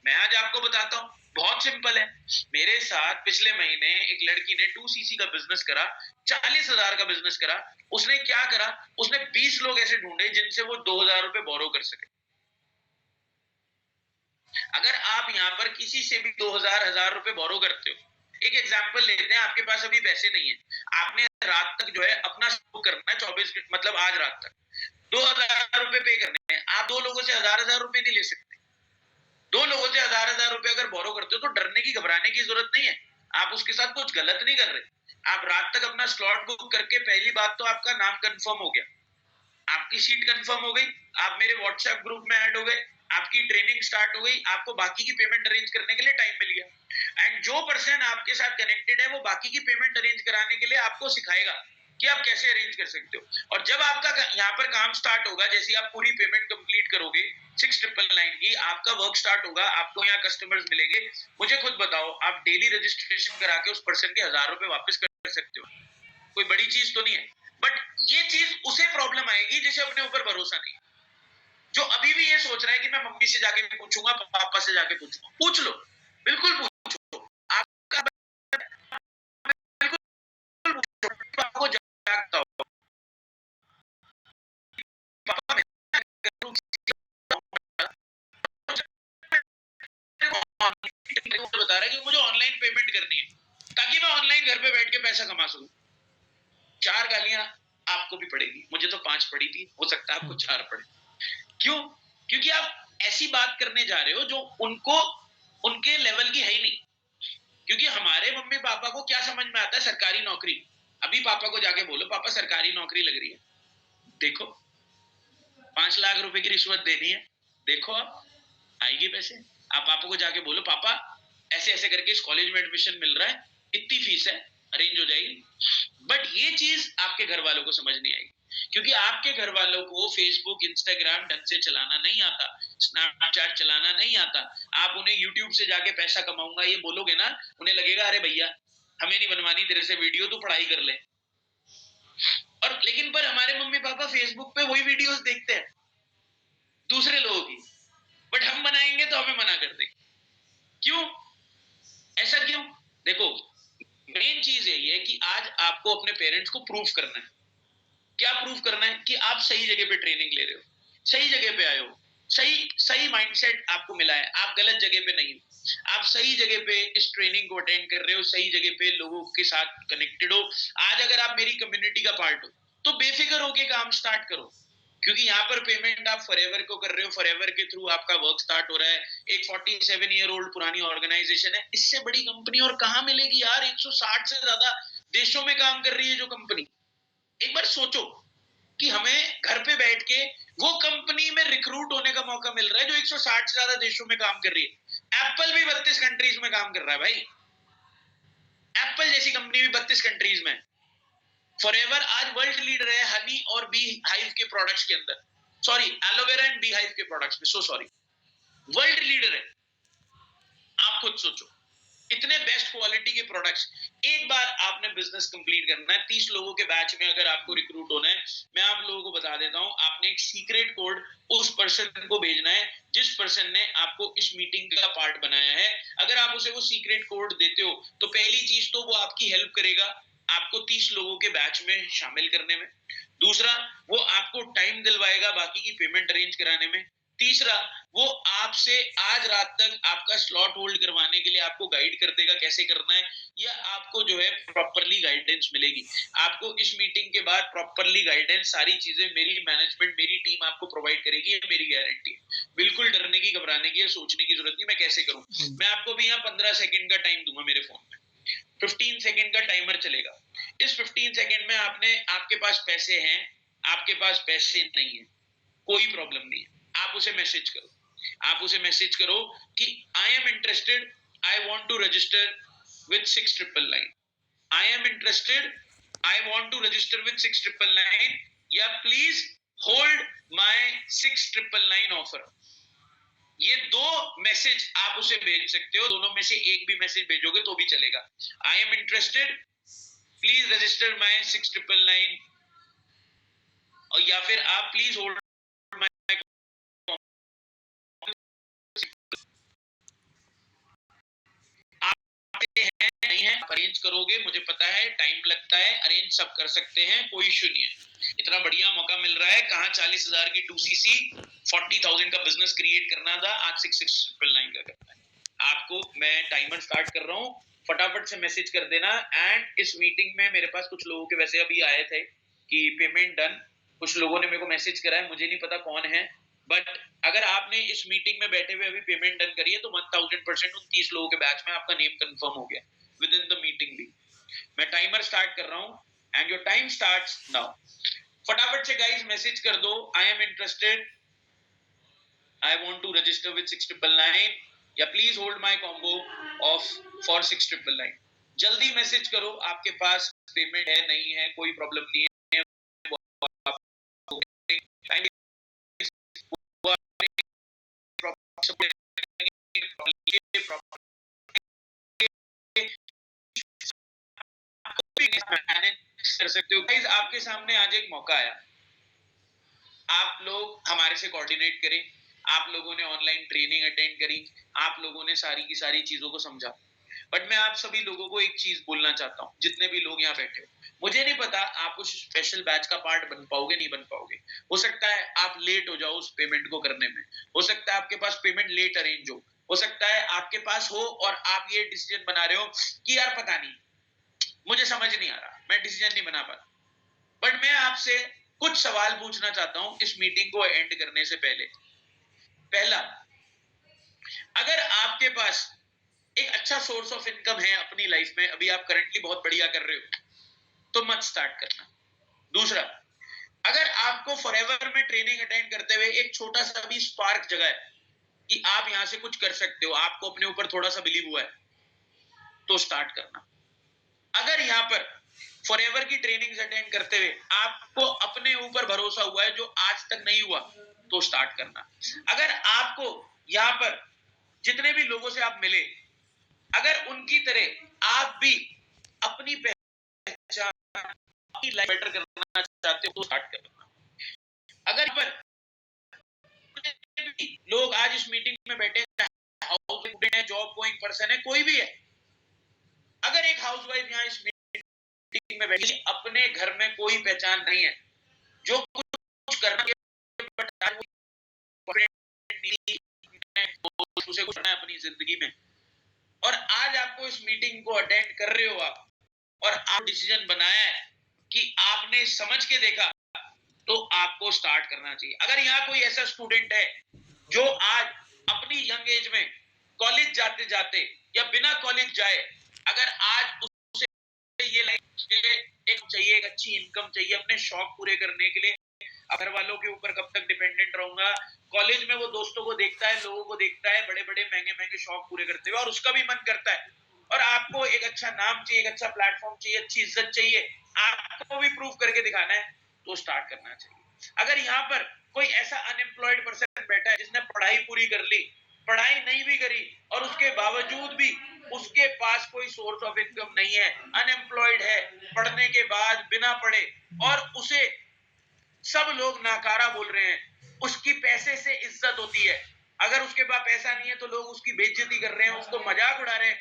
मैं आज आपको बताता हूं, बहुत सिंपल है। मेरे साथ पिछले महीने एक लड़की ने 2cc का बिजनेस करा, 40,000 का बिजनेस करा। उसने क्या करा, उसने 20 लोग ऐसे ढूंढे जिनसे वो 2,000 रुपए बोरो कर सके। अगर आप यहाँ पर किसी से भी 2,000 रुपए बोरो करते हो, एक एग्जांपल लेते हैं, आपके पास अभी पैसे नहीं है, आपने रात तक जो है अपना स्टॉक करना है 24 मतलब आज रात तक 2,000 रुपए पे करने हैं। आप 2 लोगों से 1,000 रुपए नहीं ले सकते। 2 लोगों से 1,000 रुपए अगर बोरो करते हो तो डरने की, घबराने की जरूरत नहीं है। आप उसके साथ कुछ गलत नहीं कर रहे। आप रात तक अपना स्लॉट बुक करके, पहली बात तो आपका नाम कंफर्म हो गया, आपकी सीट कंफर्म हो गई, आप मेरे व्हाट्सएप ग्रुप में ऐड हो गए, आपकी ट्रेनिंग स्टार्ट हो गई, आपको बाकी की पेमेंट अरेंज करने के लिए टाइम मिल गया। एंड जो पर्सन आपके साथ कनेक्टेड है वो बाकी की पेमेंट अरेंज कराने के लिए आपको सिखाएगा। कि आप कैसे अरेंज कर सकते हो। और जब आपका यहाँ पर काम स्टार्ट होगा, जैसे आप पूरी पेमेंट कंप्लीट करोगे 6999 की, आपका वर्क स्टार्ट होगा, आपको यहाँ कस्टमर्स मिलेंगे। मुझे खुद बताओ, आप डेली रजिस्ट्रेशन करा के उस पर्सन के 1000 रुपए वापस कर सकते हो, कोई बड़ी चीज तो नहीं है। बट ये चीज उसे प्रॉब्लम आएगी जिसे अपने ऊपर भरोसा नहीं, जो अभी भी ये सोच रहा है कि मैं मम्मी से जाके पूछूंगा, पापा से जाके पूछूंगा। पूछ लो, बिल्कुल पूछो, आपका बिल्कुल पूछो, आपको जागता हो पापा, बता रहा है कि मुझे ऑनलाइन पेमेंट करनी है ताकि मैं ऑनलाइन घर पे बैठ के पैसा कमा सकूं। 4 गालियां आपको भी पड़ेगी, मुझे तो 5 पड़ी थी, हो सकता है आपको 4 पड़े। क्यों? क्योंकि आप ऐसी बात करने जा रहे हो जो उनको उनके लेवल की है ही नहीं। क्योंकि हमारे मम्मी पापा को क्या समझ में आता है, सरकारी नौकरी। अभी पापा को जाके बोलो, पापा सरकारी नौकरी लग रही है, देखो 5 लाख रुपए की रिश्वत देनी है, देखो आप आएगी पैसे। आप पापा को जाके बोलो, पापा ऐसे ऐसे करके इस कॉलेज में एडमिशन मिल रहा है, इतनी फीस है, अरेंज हो जाएगी। बट ये चीज आपके घर वालों को समझ नहीं आएगी, क्योंकि आपके घर वालों को फेसबुक इंस्टाग्राम ढंग से चलाना नहीं आता, स्नैपचैट चलाना नहीं आता। आप उन्हें यूट्यूब से जाके पैसा कमाऊंगा ये बोलोगे ना, उन्हें लगेगा अरे भैया हमें नहीं बनवानी तेरे से वीडियो, तू पढ़ाई कर ले। और लेकिन पर हमारे मम्मी पापा फेसबुक पे वही वीडियोस देखते हैं दूसरे लोगों की, बट हम बनाएंगे तो हमें मना कर देंगे। क्यों? ऐसा क्यों? देखो, मेन चीज यही है कि आज आपको अपने पेरेंट्स को प्रूफ करना है। क्या प्रूफ करना है? कि आप सही जगह पे ट्रेनिंग ले रहे हो, सही जगह पे आए हो, सही माइंडसेट आपको मिला है, आप गलत जगह पे नहीं हो, आप सही जगह पे इस ट्रेनिंग को अटेंड कर रहे हो, सही जगह पे लोगों के साथ कनेक्टेड हो। आज अगर आप मेरी कम्युनिटी का पार्ट हो तो बेफिक्र होके काम स्टार्ट करो, क्योंकि यहाँ पर पेमेंट आप फॉरएवर को कर रहे हो, फॉरएवर के थ्रू आपका वर्क स्टार्ट हो रहा है। एक 47 ईयर ओल्ड पुरानी ऑर्गेनाइजेशन है, इससे बड़ी कंपनी और कहाँ मिलेगी यार। 160 से ज्यादा देशों में काम कर रही है जो कंपनी। एक बार सोचो कि हमें घर पे बैठ के वो कंपनी में रिक्रूट होने का मौका मिल रहा है जो 160 से ज्यादा देशों में काम कर रही है। एप्पल भी 32 कंट्रीज में काम कर रहा है भाई, एप्पल जैसी कंपनी भी 32 कंट्रीज में। फॉरएवर आज वर्ल्ड लीडर है हनी और बी हाइव के प्रोडक्ट्स के अंदर, sorry aloe vera and bee hive के प्रोडक्ट्स में, सो सॉरी, वर्ल्ड लीडर है। आप खुद सोचो, इतने बेस्ट क्वालिटी के प्रोडक्ट्स। एक बार आपने बिजनेस कंप्लीट करना है, 30 लोगों के बैच में अगर आपको रिक्रूट होना है, मैं आप लोगों को बता देता हूं, आपने एक सीक्रेट कोड उस पर्सन को भेजना है जिस पर्सन ने आपको इस मीटिंग का पार्ट बनाया है। अगर आप उसे वो सीक्रेट कोड देते हो तो पहली चीज तो वो आपकी हेल्प करेगा आपको 30 लोगों के बैच में शामिल करने में। दूसरा, वो आपको टाइम दिलवाएगा बाकी की पेमेंट अरेंज कराने में। तीसरा, वो आपसे आज रात तक आपका स्लॉट होल्ड करवाने के लिए आपको गाइड कर देगा कैसे करना है, या आपको जो है प्रॉपरली गाइडेंस मिलेगी। आपको इस मीटिंग के बाद प्रॉपरली गाइडेंस, सारी चीजें मेरी मैनेजमेंट, मेरी टीम आपको प्रोवाइड करेगी, ये मेरी गारंटी है। बिल्कुल डरने की, घबराने की या सोचने की जरूरत नहीं मैं कैसे करूं। मैं आपको भी यहाँ 15 सेकंड का टाइम दूंगा, मेरे फोन में 15 सेकंड का टाइमर चलेगा। इस 15 सेकंड में आपके पास पैसे हैं, आपके पास पैसे नहीं है, कोई प्रॉब्लम नहीं है, आप उसे मैसेज करो। आप उसे मैसेज करो कि I am interested, I want to register with 6999, I am interested, I want to register with 6999, या प्लीज होल्ड माय 6999 ऑफर। ये 2 मैसेज आप उसे भेज सकते हो, दोनों में से एक भी मैसेज भेजोगे तो भी चलेगा। आई am interested, please register my 6999, और या फिर आप प्लीज होल्ड माय, हैं नहीं है, आप अरेंज करोगे, मुझे पता है टाइम लगता है, अरेंज सब कर सकते हैं, कोई इशू नहीं है। इतना बढ़िया मौका मिल रहा है, कहाँ 40,000 की 2cc 40,000 का बिजनेस क्रिएट करना था, आज 6699 का करना है। आपको मैं टाइमर स्टार्ट कर रहा हूँ, फटाफट से मैसेज कर देना। एंड इस मीटिंग में मेरे पास कुछ लोगों के वैसे अभी आए थे कि पेमेंट डन, कुछ लोगों ने मेरे को मैसेज करा है, मुझे नहीं पता कौन है, बट अगर आपने इस मीटिंग में बैठे हुए अभी पेमेंट डन करी है तो 1000% उन 30 लोगों के बैच में आपका नेम कंफर्म हो गया विद इन द मीटिंग भी। मैं टाइमर स्टार्ट कर रहा हूं and your time starts now. फटाफट से गाइस मैसेज कर दो, I am interested, I want to register with 6999, या please hold my combo off for 6999। जल्दी मैसेज करो, आपके पास पेमेंट है नहीं है कोई प्रॉब्लम नहीं है, कर सकते हो। गाइस आपके सामने आज एक मौका आया, आप लोग हमारे से कोऑर्डिनेट करें, आप लोगों ने ऑनलाइन ट्रेनिंग अटेंड करी, आप लोगों ने सारी की सारी चीजों को समझा, बट मैं आप सभी लोगों को एक चीज बोलना चाहता हूँ, जितने भी लोग यहाँ बैठे हो, मुझे नहीं पता आप उस स्पेशल बैच का पार्ट बन पाओगे नहीं बन पाओगे, हो सकता है आप लेट हो जाओ उस पेमेंट को करने में, हो सकता है आपके पास पेमेंट लेट अरेंज हो सकता है आपके पास हो और आप ये डिसीजन बना रहे हो कि यार पता नहीं, मुझे समझ नहीं आ रहा, मैं डिसीजन नहीं बना पा रहा, बट मैं आपसे कुछ सवाल पूछना चाहता हूं इस मीटिंग को एंड करने से पहले। पहला, अगर आपके पास एक अच्छा सोर्स ऑफ इनकम है अपनी लाइफ में, अभी आप करंटली बहुत बढ़िया कर रहे हो, तो मत स्टार्ट करना। दूसरा, अगर आपको फॉरएवर में ट्रेनिंग अटेंड करते हुए एक छोटा सा भी स्पार्क जगा है कि आप यहां से कुछ कर सकते हो, आपको अपने ऊपर थोड़ा सा बिलीव हुआ है, तो स्टार्ट करना। अगर यहाँ पर फॉरएवर की ट्रेनिंग अटेंड करते हुए आपको अपने ऊपर भरोसा हुआ है जो आज तक नहीं हुआ, तो स्टार्ट करना। अगर आपको यहाँ पर जितने भी लोगों से आप मिले, अगर उनकी तरह आप भी अपनी पहचान, अपनी लाइफ बेटर करना चाहते हो, तो स्टार्ट करना। अगर पर लोग आज इस मीटिंग में बैठे हैं, जॉब गोइंग पर्सन है, कोई भी है, अगर एक हाउसवाइफ यहाँ इस मीटिंग में बैठी, अपने घर में कोई पहचान नहीं है, जो कुछ करना उसे कुछ करना है अपनी जिंदगी में, और आज आपको इस मीटिंग को अटेंड कर रहे हो आप, और आप डिसीजन बनाया है कि आपने समझ के देखा, तो आपको स्टार्ट करना चाहिए। अगर यहाँ कोई ऐसा स्टूडेंट है जो आज अपनी यंग एज में कॉलेज जाते जाते या बिना कॉलेज जाए, अगर आज उसे ये लाइफ एक चाहिए, एक अच्छी इनकम चाहिए अपने शौक पूरे करने के लिए, घर वालों के ऊपर कब तक डिपेंडेंट रहूंगा, कॉलेज में वो दोस्तों को देखता है, लोगों को देखता है, बड़े बड़े महंगे महंगे शौक पूरे करते हुए, और उसका भी मन करता है, और आपको एक अच्छा नाम चाहिए, एक अच्छा प्लेटफॉर्म चाहिए, अच्छी इज्जत चाहिए, आपको भी प्रूव करके दिखाना है, तो स्टार्ट करना चाहिए। अगर यहाँ पर कोई ऐसा अनएम्प्लॉयड पर्सन बैठा है जिसने पढ़ाई पूरी कर ली, पढ़ाई नहीं भी करी, और उसके बावजूद भी उसके पास कोई सोर्स ऑफ इनकम नहीं है, अनएम्प्लॉयड है, पढ़ने के बाद बिना पढ़े, और उसे सब लोग नाकारा बोल रहे हैं, उसकी पैसे से इज्जत होती है, अगर उसके पास पैसा नहीं है तो लोग उसकी बेइज्जती कर रहे हैं, उसको मजाक उड़ा रहे हैं,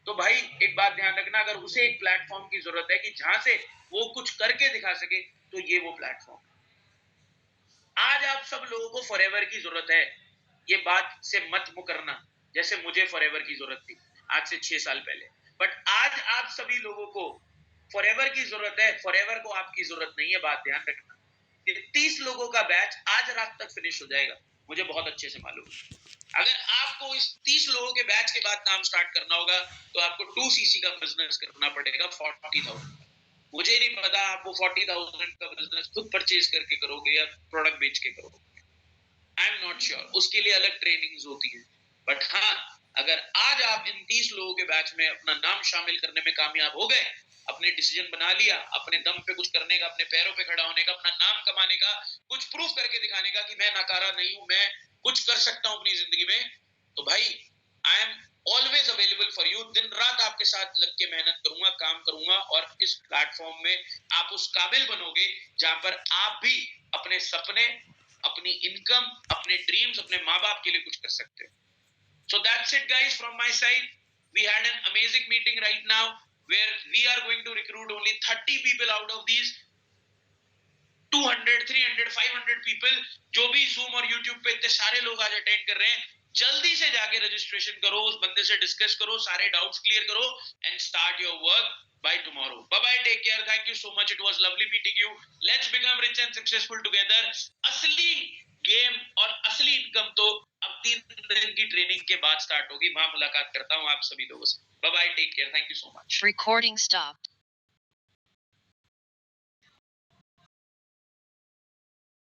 तो भाई एक बात ध्यान रखना, अगर उसे एक प्लेटफॉर्म की जरूरत है कि जहां से वो कुछ करके दिखा सके, तो ये वो प्लेटफॉर्म। आज आप सब लोगों को फॉरएवर की जरूरत है, ये बात से मत मुकरना, जैसे मुझे फॉरएवर की जरूरत थी आज से 6 साल पहले, बट आज आप सभी लोगों को फॉरएवर की जरूरत है, फॉरएवर को आपकी जरूरत नहीं है। बात ध्यान रखना, 30 लोगों का बैच आज रात तक फिनिश हो जाएगा, मुझे बहुत अच्छे से मालूम है। अगर आपको इस 30 लोगों के बैच के बाद काम स्टार्ट करना होगा, तो आपको 2cc का बिजनेस करना पड़ेगा 40,000। मुझे नहीं पता आप वो 40,000 का बिजनेस खुद परचेज करके करोगे या प्रोडक्ट बेच के करोगे, आई एम नॉट श्योर, उसके लिए अलग ट्रेनिंग्स होती है, बट हाँ, अगर आज आप इन 30 लोगों के बैच में अपना नाम शामिल करने में कामयाब हो गए, अपने डिसीजन बना लिया, अपने दम पे कुछ करने का, अपने पैरों पे खड़ा होने का, अपना नाम कमाने का, कुछ प्रूफ करके दिखाने का कि मैं नाकारा नहीं हूं, मैं कुछ कर सकता हूं अपनी जिंदगी में, तो भाई I am always available for you. दिन रात आपके साथ लग के मेहनत करूंगा, काम करूंगा, और इस प्लेटफॉर्म में आप उस काबिल बनोगे जहां पर आप भी अपने सपने, अपनी इनकम, अपने ड्रीम्स, अपने माँ बाप के लिए कुछ कर सकते हो। So that's it guys from my side. We had an amazing meeting right now where we are going to recruit only 30 people out of these 200, 300, 500 people, जो भी Zoom और YouTube पे इतने सारे लोग आज अटेंड कर रहे हैं, जल्दी से जाके रजिस्ट्रेशन करो, उस बंदे से डिस्कस करो, सारे डाउट्स क्लियर करो, and start your work by tomorrow. Bye bye, take care, thank you so much, it was lovely meeting you. Let's become rich and successful together. असली गेम और असली इनकम तो अब 3 दिन की ट्रेनिंग के बाद स्टार्ट होगी। वहां मुलाकात करता हूं आप सभी लोगों से। Bye bye, take care, thank you so much. Recording stopped.